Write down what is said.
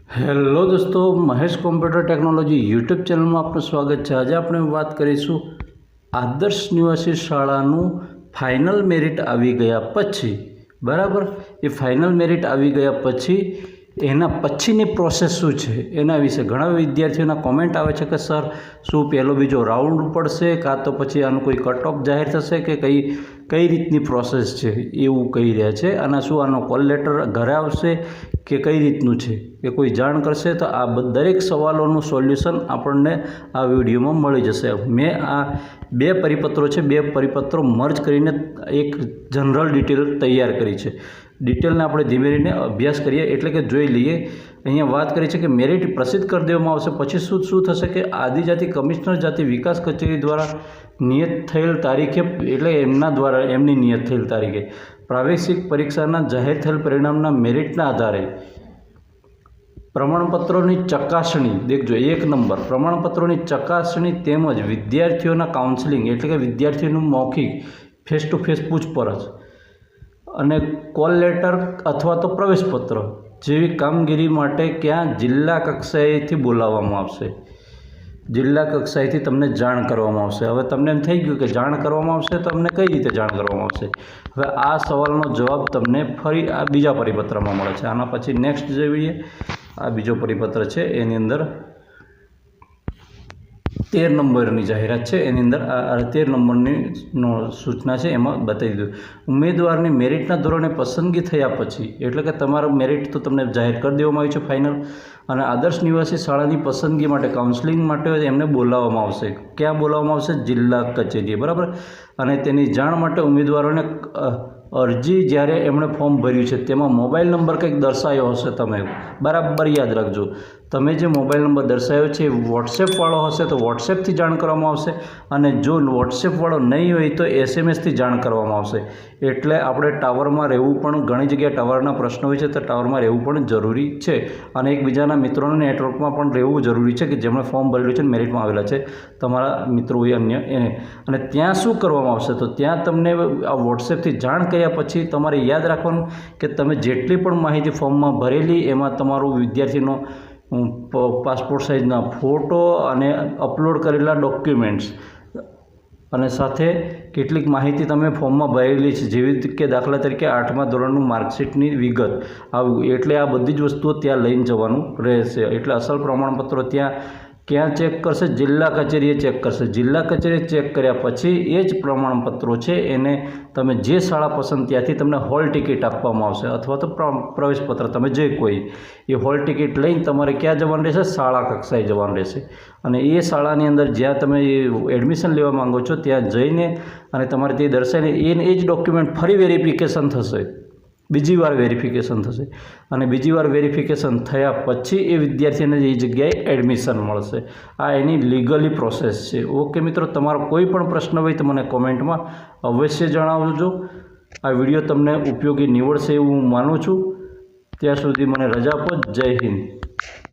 Hello દોસ્તો, Mahesh computer technology YouTube ચેનલમાં આપનું સ્વાગત છે। આજે આપણે વાત કરીશું આદર્શ નિવાસી શાળાનું ફાઇનલ મેરિટ આવી ગયા પછી, બરાબર, એ ફાઇનલ મેરિટ આવી ગયા પછી એના પછીની પ્રોસેસ શું છે એના વિશે ઘણા વિદ્યાર્થીઓના કોમેન્ટ આવે છે કે સર શું પહેલો બીજો રાઉન્ડ પડશે, કાં તો પછી આનું કોઈ કટ ઓફ જાહેર થશે કે કઈ રીતની પ્રોસેસ છે એવું કહી રહ્યા છે। અને શું આનો કોલ લેટર ઘરે આવશે કે કઈ રીતનું છે એ કોઈ જાણ કરશે? તો આ દરેક સવાલોનું સોલ્યુશન આપણને આ વિડીયોમાં મળી જશે। મેં આ બે પરિપત્રો છે, બે પરિપત્રો મર્જ કરીને એક જનરલ ડિટેલ તૈયાર કરી છે। ડિટેલને આપણે ધીમે ધીમે અભ્યાસ કરીએ, એટલે કે જોઈ લઈએ। અહીંયા વાત કરી છે કે મેરિટ પ્રસિદ્ધ કરી દેવામાં આવશે પછી શું થશે કે આદિજાતિ કમિશનર જાતિ વિકાસ કચેરી દ્વારા નિયત થયેલ તારીખે, એટલે એમના દ્વારા એમની નિયત થયેલ તારીખે પ્રાવેશિક પરીક્ષાના જાહેર થયેલ પરિણામના મેરિટના આધારે પ્રમાણપત્રોની ચકાસણી, દેખજો 1 નંબર, પ્રમાણપત્રોની ચકાસણી તેમજ વિદ્યાર્થીઓના કાઉન્સેલિંગ, એટલે કે વિદ્યાર્થીઓનું મૌખિક ફેસ ટુ ફેસ પૂછપરછ અને કોલ લેટર અથવા તો પ્રવેશપત્ર જેવી કામગીરી માટે ક્યાં જિલ્લા કક્ષાએથી બોલાવવામાં આવશે, જિલ્લા કક્ષાએથી તમને જાણ કરવામાં આવશે। હવે તમને એમ થઈ ગયું કે જાણ કરવામાં આવશે, તો તમને કઈ રીતે જાણ કરવામાં આવશે? હવે આ સવાલનો જવાબ તમને ફરી આ બીજા પરિપત્રમાં મળે છે। આના પછી નેક્સ્ટ જોઈએ, આ બીજો પરિપત્ર છે, એની અંદર 13 નંબરની જાહેરાત છે, એની અંદર આ 13 નંબરની સૂચના છે, એમાં બતાવી દીધું ઉમેદવારની મેરિટના ધોરણે પસંદગી થયા પછી, એટલે કે તમારું મેરિટ તો તમને જાહેર કરી દેવામાં આવ્યું છે ફાઇનલ, અને આદર્શ નિવાસી શાળાની પસંદગી માટે કાઉન્સેલિંગ માટે એમને બોલાવવામાં આવશે। ક્યાં બોલાવવામાં આવશે? જિલ્લા કચેરીએ, બરાબર। અને તેની જાણ માટે ઉમેદવારોને અરજી જ્યારે એમણે ફોર્મ ભર્યું છે તેમાં મોબાઈલ નંબર કંઈક દર્શાવ્યો હશે, તમે બરાબર યાદ રાખજો। તમે જે મોબાઈલ નંબર દર્શાવ્યો છે એ વોટ્સએપવાળો હશે તો વોટ્સએપથી જાણ કરવામાં આવશે, અને જો વોટ્સએપવાળો નહીં હોય તો એસએમએસથી જાણ કરવામાં આવશે। એટલે આપણે ટાવરમાં રહેવું પણ, ઘણી જગ્યાએ ટાવરના પ્રશ્નો હોય છે તો ટાવરમાં રહેવું પણ જરૂરી છે, અને એકબીજાના મિત્રોના નેટવર્કમાં પણ રહેવું જરૂરી છે કે જેમણે ફોર્મ ભરેલું છે મેરિટમાં આવેલા છે તમારા મિત્રો હોય અન્ય એને। અને ત્યાં શું કરવામાં આવશે? તો ત્યાં તમને આ વોટ્સએપથી જાણ કર્યા પછી તમારે યાદ રાખવાનું કે તમે જેટલી પણ માહિતી ફોર્મમાં ભરેલી એમાં તમારું વિદ્યાર્થીનો પાસપોર્ટ સાઇઝના ફોટો અને અપલોડ કરેલા ડોક્યુમેન્ટ્સ અને સાથે કેટલીક માહિતી તમે ફોર્મમાં ભરેલી છે, જેવી કે દાખલા તરીકે 8મા ધોરણનું માર્કશીટની વિગત આવું, એટલે આ બધી જ વસ્તુઓ ત્યાં લઈને જવાનું રહેશે। એટલે અસલ પ્રમાણપત્રો ત્યાં ક્યાં ચેક કરશે? જિલ્લા કચેરીએ ચેક કરશે। જિલ્લા કચેરીએ ચેક કર્યા પછી એ જ પ્રમાણપત્રો છે એને તમે જે શાળા પસંદ ત્યાંથી તમને હોલ ટિકિટ આપવામાં આવશે, અથવા તો પ્રવેશપત્ર, તમે જે કોઈ એ હોલ ટિકિટ લઈને તમારે ક્યાં જવાનું રહેશે? શાળા કક્ષાએ જવાનું રહેશે। અને એ શાળાની અંદર જ્યાં તમે એડમિશન લેવા માંગો છો ત્યાં જઈને અને તમારે તે દર્શાવીને એ જ ડોક્યુમેન્ટ ફરી વેરિફિકેશન થશે, બીજી વાર વેરિફિકેશન થશે, અને બીજી વાર વેરિફિકેશન થયા પછી એ વિદ્યાર્થીને એ જગ્યાએ એડમિશન મળશે। આ એની લીગલી પ્રોસેસ છે। ઓકે મિત્રો, તમારો કોઈ પણ પ્રશ્ન હોય તો મને કોમેન્ટમાં અવશ્ય જણાવજો। આ વિડીયો તમને ઉપયોગી નીવડશે એવું હું માનું છું। ત્યાં સુધી મને રજા આપો। જય હિન્દ।